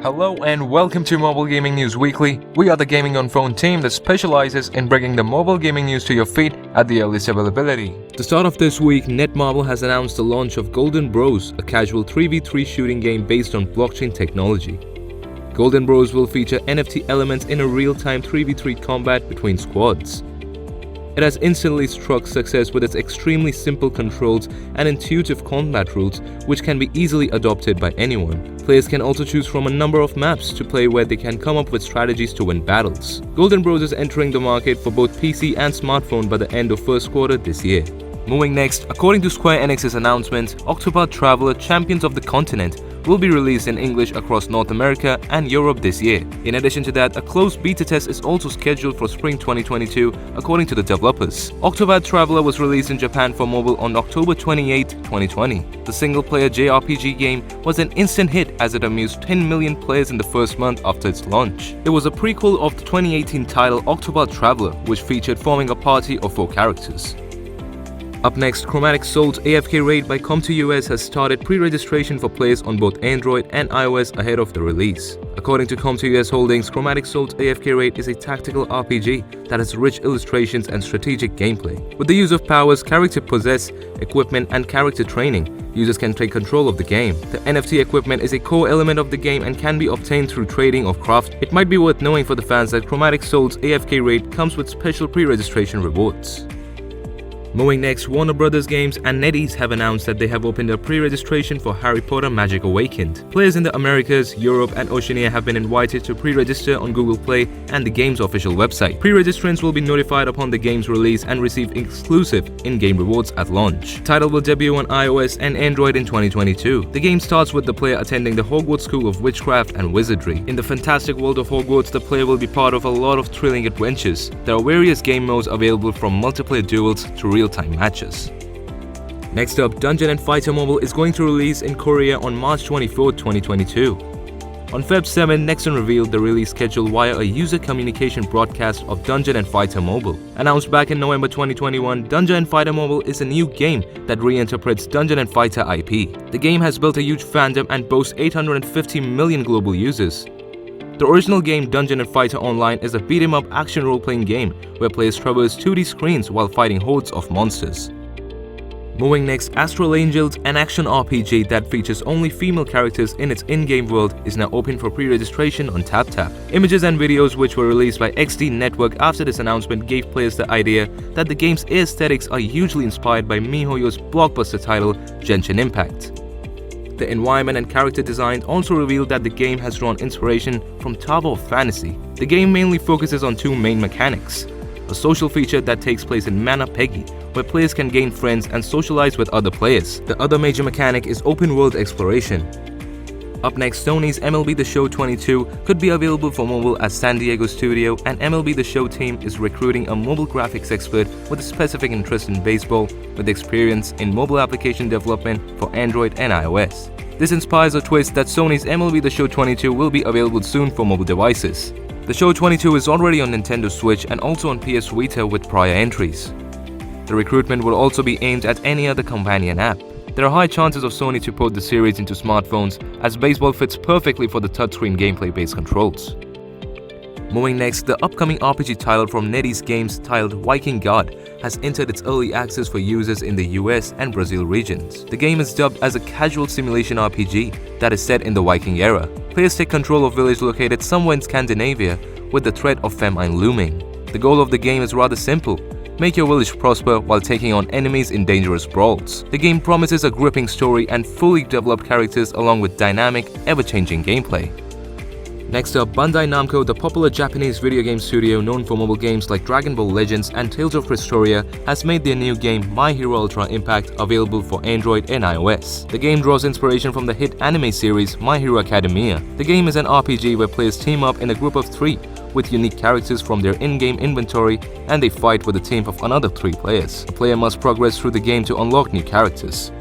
Hello and welcome to Mobile Gaming News Weekly. We are the gaming on phone team that specializes in bringing the mobile gaming news to your feet at the earliest availability. To start off this week, Netmarble has announced the launch of Golden Bros, a casual 3v3 shooting game based on blockchain technology. Golden Bros will feature NFT elements in a real-time 3v3 combat between squads. It has instantly struck success with its extremely simple controls and intuitive combat rules, which can be easily adopted by anyone. Players can also choose from a number of maps to play where they can come up with strategies to win battles. Golden Bros is entering the market for both PC and smartphone by the end of first quarter this year. Moving next, according to Square Enix's announcement, Octopath Traveler Champions of the Continent will be released in English across North America and Europe this year. In addition to that, a closed beta test is also scheduled for spring 2022, according to the developers. Octopath Traveler was released in Japan for mobile on October 28, 2020. The single-player JRPG game was an instant hit as it amused 10 million players in the first month after its launch. It was a prequel of the 2018 title Octopath Traveler, which featured forming a party of 4 characters. Up next, Chromatic Souls AFK Raid by Com2US has started pre-registration for players on both Android and iOS ahead of the release. According to Com2US Holdings, Chromatic Souls AFK Raid is a tactical RPG that has rich illustrations and strategic gameplay. With the use of powers, character possess, equipment, and character training, users can take control of the game. The NFT equipment is a core element of the game and can be obtained through trading or craft. It might be worth knowing for the fans that Chromatic Souls AFK Raid comes with special pre-registration rewards. Moving next, Warner Bros. Games and NetEase have announced that they have opened a pre-registration for Harry Potter Magic Awakened. Players in the Americas, Europe, and Oceania have been invited to pre-register on Google Play and the game's official website. Pre-registrants will be notified upon the game's release and receive exclusive in-game rewards at launch. The title will debut on iOS and Android in 2022. The game starts with the player attending the Hogwarts School of Witchcraft and Wizardry. In the fantastic world of Hogwarts, the player will be part of a lot of thrilling adventures. There are various game modes available from multiplayer duels to real-time matches. Next up, Dungeon & Fighter Mobile is going to release in Korea on March 24, 2022. On Feb 7, Nexon revealed the release schedule via a user communication broadcast of Dungeon & Fighter Mobile. Announced back in November 2021, Dungeon & Fighter Mobile is a new game that reinterprets Dungeon & Fighter IP. The game has built a huge fandom and boasts 850 million global users. The original game Dungeon & Fighter Online is a beat-em-up action role-playing game where players traverse 2D screens while fighting hordes of monsters. Moving next, Astral Angels, an action RPG that features only female characters in its in-game world, is now open for pre-registration on Taptap. Images and videos which were released by XD Network after this announcement gave players the idea that the game's aesthetics are hugely inspired by MiHoYo's blockbuster title Genshin Impact. The environment and character design also revealed that the game has drawn inspiration from Tower of Fantasy. The game mainly focuses on 2 main mechanics: a social feature that takes place in Mana Peggy, where players can gain friends and socialize with other players. The other major mechanic is open world exploration. Up next, Sony's MLB The Show 22 could be available for mobile at San Diego studio, and MLB The Show team is recruiting a mobile graphics expert with a specific interest in baseball with experience in mobile application development for Android and iOS. This inspires a twist that Sony's MLB The Show 22 will be available soon for mobile devices. The Show 22 is already on Nintendo Switch and also on PS Vita with prior entries. The recruitment will also be aimed at any other companion app. There are high chances of Sony to port the series into smartphones, as baseball fits perfectly for the touchscreen gameplay-based controls. Moving next, the upcoming RPG title from NetEase Games titled Vikingard has entered its early access for users in the US and Brazil regions. The game is dubbed as a casual simulation RPG that is set in the Viking era. Players take control of a village located somewhere in Scandinavia with the threat of famine looming. The goal of the game is rather simple: make your village prosper while taking on enemies in dangerous brawls. The game promises a gripping story and fully developed characters along with dynamic, ever-changing gameplay. Next up, Bandai Namco, the popular Japanese video game studio known for mobile games like Dragon Ball Legends and Tales of Krystoria, has made their new game My Hero Ultra Impact available for Android and iOS. The game draws inspiration from the hit anime series My Hero Academia. The game is an RPG where players team up in a group of 3 with unique characters from their in-game inventory, and they fight with a team of another 3 players. The player must progress through the game to unlock new characters.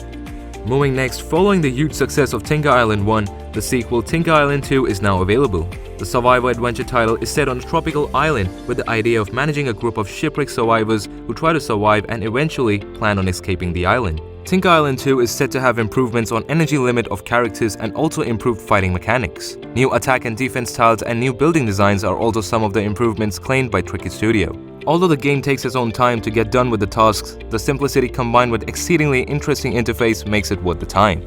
Moving next, following the huge success of Tinker Island 1, the sequel Tinker Island 2 is now available. The survivor adventure title is set on a tropical island with the idea of managing a group of shipwreck survivors who try to survive and eventually plan on escaping the island. Tinker Island 2 is said to have improvements on energy limit of characters and also improved fighting mechanics. New attack and defense styles and new building designs are also some of the improvements claimed by Tricky Studio. Although the game takes its own time to get done with the tasks, the simplicity combined with exceedingly interesting interface makes it worth the time.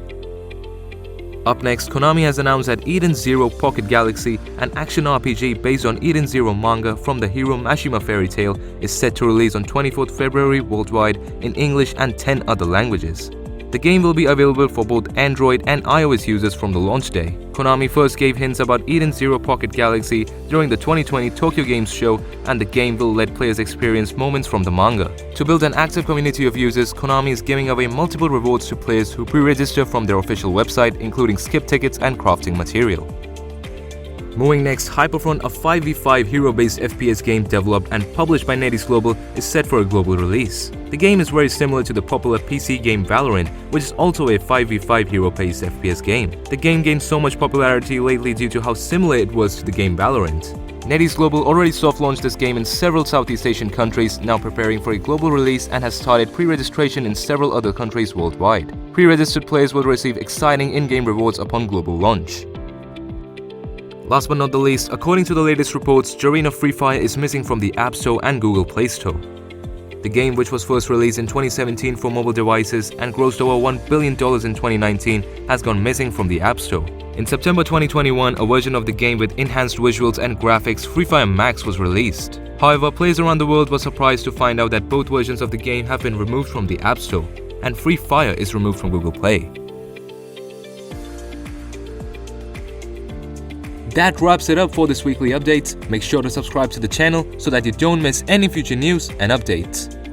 Up next, Konami has announced that Eden Zero Pocket Galaxy, an action RPG based on Eden Zero manga from the hero Mashima fairy tale, is set to release on 24th February worldwide in English and 10 other languages. The game will be available for both Android and iOS users from the launch day. Konami first gave hints about Eden Zero Pocket Galaxy during the 2020 Tokyo Games show, and the game will let players experience moments from the manga. To build an active community of users, Konami is giving away multiple rewards to players who pre-register from their official website, including skip tickets and crafting material. Moving next, Hyperfront, a 5v5 hero-based FPS game developed and published by NetEase Global, is set for a global release. The game is very similar to the popular PC game Valorant, which is also a 5v5 hero-based FPS game. The game gained so much popularity lately due to how similar it was to the game Valorant. NetEase Global already soft-launched this game in several Southeast Asian countries, now preparing for a global release, and has started pre-registration in several other countries worldwide. Pre-registered players will receive exciting in-game rewards upon global launch. Last but not the least, according to the latest reports, Garena Free Fire is missing from the App Store and Google Play Store. The game, which was first released in 2017 for mobile devices and grossed over $1 billion in 2019, has gone missing from the App Store. In September 2021, a version of the game with enhanced visuals and graphics, Free Fire Max, was released. However, players around the world were surprised to find out that both versions of the game have been removed from the App Store, and Free Fire is removed from Google Play. That wraps it up for this weekly update. Make sure to subscribe to the channel so that you don't miss any future news and updates.